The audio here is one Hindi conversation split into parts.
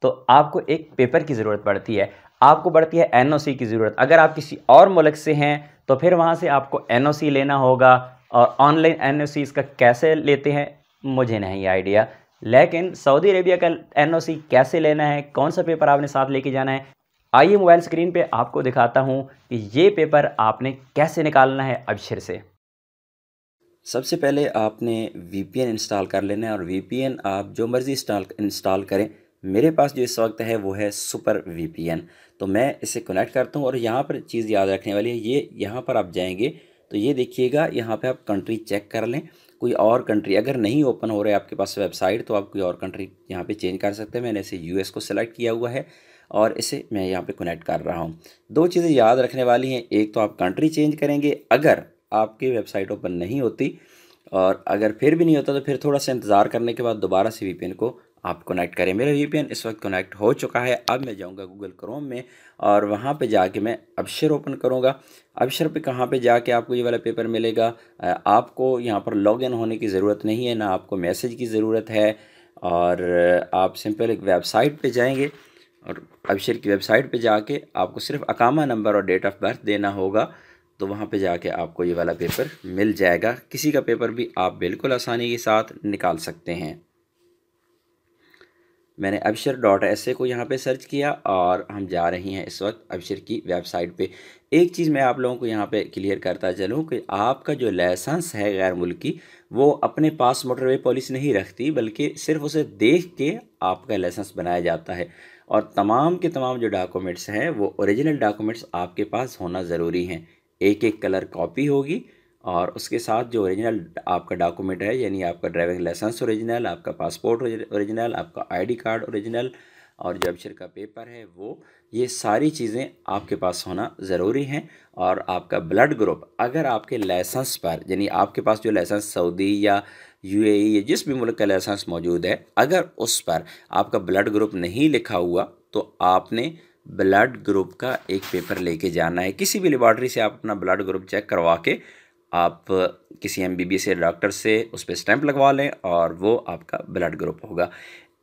तो आपको एक पेपर की ज़रूरत पड़ती है, आपको पड़ती है एनओसी की ज़रूरत। अगर आप किसी और मुल्क से हैं तो फिर वहाँ से आपको एनओसी लेना होगा, और ऑनलाइन एनओसी इसका कैसे लेते हैं मुझे नहीं आइडिया, लेकिन सऊदी अरेबिया का एनओसी कैसे लेना है, कौन सा पेपर आपने साथ लेके जाना है, आइए मोबाइल स्क्रीन पे आपको दिखाता हूँ कि ये पेपर आपने कैसे निकालना है अबशर से। सबसे पहले आपने वीपीएन इंस्टॉल कर लेना है, और वीपीएन आप जो मर्ज़ी इंस्टॉल करें। मेरे पास जो इस वक्त है वो है सुपर वीपीएन। तो मैं इसे कनेक्ट करता हूँ, और यहाँ पर चीज़ याद रखने वाली है, ये यहाँ पर आप जाएंगे तो ये देखिएगा, यहाँ पे आप कंट्री चेक कर लें। कोई और कंट्री अगर नहीं ओपन हो रहा है आपके पास वेबसाइट, तो आप कोई और कंट्री यहाँ पे चेंज कर सकते हैं। मैंने इसे यूएस को सिलेक्ट किया हुआ है और इसे मैं यहाँ पे कनेक्ट कर रहा हूँ। दो चीज़ें याद रखने वाली हैं, एक तो आप कंट्री चेंज करेंगे अगर आपकी वेबसाइट ओपन नहीं होती, और अगर फिर भी नहीं होता तो फिर थोड़ा सा इंतज़ार करने के बाद दोबारा से वीपीएन को आप कनेक्ट करें। मेरा वीपीएन इस वक्त कनेक्ट हो चुका है। अब मैं जाऊंगा गूगल क्रोम में, और वहाँ पे जाके मैं अबशर ओपन करूँगा। अबशर पे कहाँ पे जाके आपको ये वाला पेपर मिलेगा। आपको यहाँ पर लॉगिन होने की ज़रूरत नहीं है, ना आपको मैसेज की ज़रूरत है, और आप सिंपल एक वेबसाइट पे जाएंगे, और अबशर की वेबसाइट पे जाके आपको सिर्फ अकामा नंबर और डेट ऑफ़ बर्थ देना होगा। तो वहाँ पे जाके आपको ये वाला पेपर मिल जाएगा। किसी का पेपर भी आप बिल्कुल आसानी के साथ निकाल सकते हैं। मैंने abshir.sa को यहाँ पे सर्च किया, और हम जा रहे हैं इस वक्त अबशर की वेबसाइट पे। एक चीज़ मैं आप लोगों को यहाँ पे क्लियर करता चलूँ कि आपका जो लाइसेंस है गैर मुल्की, वो अपने पास मोटरवे पुलिस नहीं रखती, बल्कि सिर्फ उसे देख के आपका लाइसेंस बनाया जाता है। और तमाम के तमाम जो डॉक्यूमेंट्स हैं वो ओरिजिनल डॉक्यूमेंट्स आपके पास होना ज़रूरी हैं। एक एक कलर कॉपी होगी, और उसके साथ जो ओरिजिनल आपका डॉक्यूमेंट है, यानी आपका ड्राइविंग लाइसेंस ओरिजिनल, आपका पासपोर्ट ओरिजिनल, आपका आईडी कार्ड ओरिजिनल, और जो अबशर का पेपर है वो, ये सारी चीज़ें आपके पास होना ज़रूरी हैं। और आपका ब्लड ग्रुप, अगर आपके लाइसेंस पर, यानी आपके पास जो लाइसेंस सऊदी या यूएई या जिस भी मुल्क का लाइसेंस मौजूद है, अगर उस पर आपका ब्लड ग्रुप नहीं लिखा हुआ, तो आपने ब्लड ग्रुप का एक पेपर लेके जाना है। किसी भी लेबॉर्ट्री से आप अपना ब्लड ग्रुप चेक करवा के आप किसी एमबीबीएस डॉक्टर से उस पर स्टैंप लगवा लें, और वो आपका ब्लड ग्रुप होगा।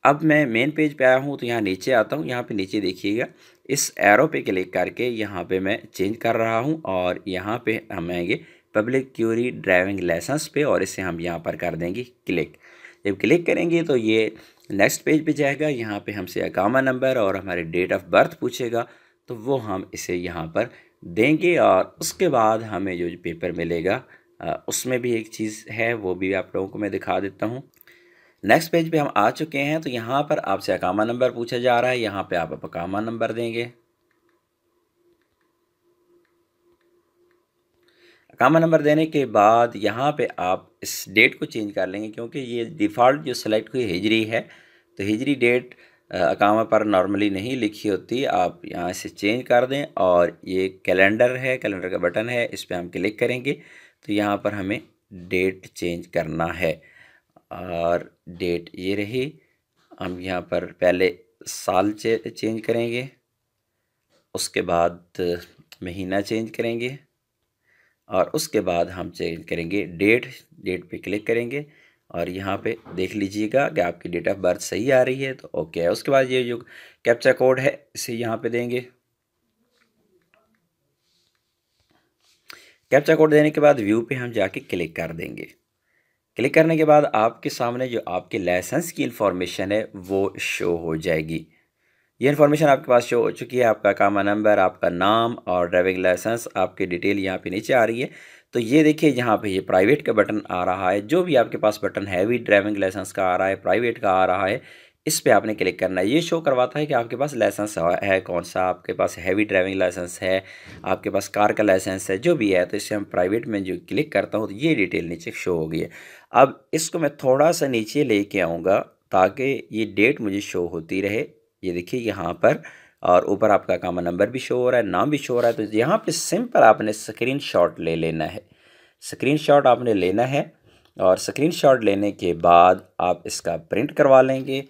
अब मैं मेन पेज पे आया हूँ, तो यहाँ नीचे आता हूँ। यहाँ पे नीचे देखिएगा, इस एरो पे क्लिक करके यहाँ पे मैं चेंज कर रहा हूँ, और यहाँ पे हम आएंगे पब्लिक क्यूरी ड्राइविंग लाइसेंस पे, और इसे हम यहाँ पर कर देंगे क्लिक। जब क्लिक करेंगे तो ये नेक्स्ट पेज पे जाएगा। यहाँ पे हमसे अकामा नंबर और हमारे डेट ऑफ बर्थ पूछेगा, तो वो हम इसे यहाँ पर देंगे, और उसके बाद हमें जो पेपर मिलेगा उसमें भी एक चीज़ है, वो भी आप लोगों को मैं दिखा देता हूँ। नेक्स्ट पेज पे हम आ चुके हैं, तो यहाँ पर आपसे अकामा नंबर पूछा जा रहा है। यहाँ पे आप अकामा नंबर देंगे। अकामा नंबर देने के बाद यहाँ पे आप इस डेट को चेंज कर लेंगे, क्योंकि ये डिफ़ॉल्ट जो सेलेक्ट हुई हिजरी है, तो हिजरी डेट अकामा पर नॉर्मली नहीं लिखी होती। आप यहाँ से चेंज कर दें, और ये कैलेंडर है, कैलेंडर का बटन है, इस पर हम क्लिक करेंगे तो यहाँ पर हमें डेट चेंज करना है। और डेट ये रही। हम यहाँ पर पहले साल चेंज करेंगे, उसके बाद महीना चेंज करेंगे, और उसके बाद हम चेंज करेंगे डेट। डेट पे क्लिक करेंगे, और यहाँ पे देख लीजिएगा कि आपकी डेट ऑफ बर्थ सही आ रही है, तो ओके है। उसके बाद ये जो कैप्चा कोड है इसे यहाँ पे देंगे। कैप्चा कोड देने के बाद व्यू पे हम जाके क्लिक कर देंगे। क्लिक करने के बाद आपके सामने जो आपके लाइसेंस की इंफॉर्मेशन है वो शो हो जाएगी। ये इन्फॉर्मेशन आपके पास शो हो चुकी है। आपका अकामा नंबर, आपका नाम और ड्राइविंग लाइसेंस, आपकी डिटेल यहाँ पे नीचे आ रही है। तो ये देखिए, यहाँ पे ये प्राइवेट का बटन आ रहा है। जो भी आपके पास बटन हैवी ड्राइविंग लाइसेंस का आ रहा है, प्राइवेट का आ रहा है, इस पे आपने क्लिक करना है। ये शो करवाता है कि आपके पास लाइसेंस है कौन सा, आपके पास हैवी ड्राइविंग लाइसेंस है, आपके पास कार का लाइसेंस है, जो भी है। तो इससे हम प्राइवेट में जो क्लिक करता हूँ तो ये डिटेल नीचे शो हो गई है। अब इसको मैं थोड़ा सा नीचे लेके आऊँगा ताकि ये डेट मुझे शो होती रहे। ये देखिए यहाँ पर, और ऊपर आपका अकामा नंबर भी शो हो रहा है, नाम भी शो हो रहा है। तो यहाँ पे सिंपल आपने स्क्रीनशॉट ले लेना है। स्क्रीनशॉट आपने लेना है, और स्क्रीनशॉट लेने के बाद आप इसका प्रिंट करवा लेंगे।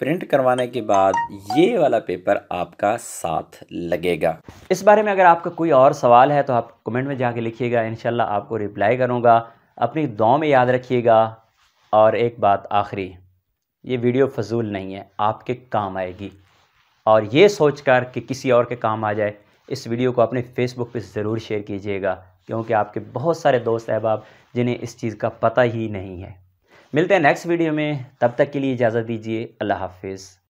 प्रिंट करवाने के बाद ये वाला पेपर आपका साथ लगेगा। इस बारे में अगर आपका कोई और सवाल है तो आप कमेंट में जाके लिखिएगा, इंशाल्लाह आपको रिप्लाई करूँगा। अपनी दुआ में याद रखिएगा। और एक बात आखिरी, ये वीडियो फजूल नहीं है, आपके काम आएगी। और ये सोचकर कि किसी और के काम आ जाए, इस वीडियो को अपने फेसबुक पे ज़रूर शेयर कीजिएगा, क्योंकि आपके बहुत सारे दोस्त अहबाब जिन्हें इस चीज़ का पता ही नहीं है। मिलते हैं नेक्स्ट वीडियो में, तब तक के लिए इजाज़त दीजिए। अल्लाह हाफिज़।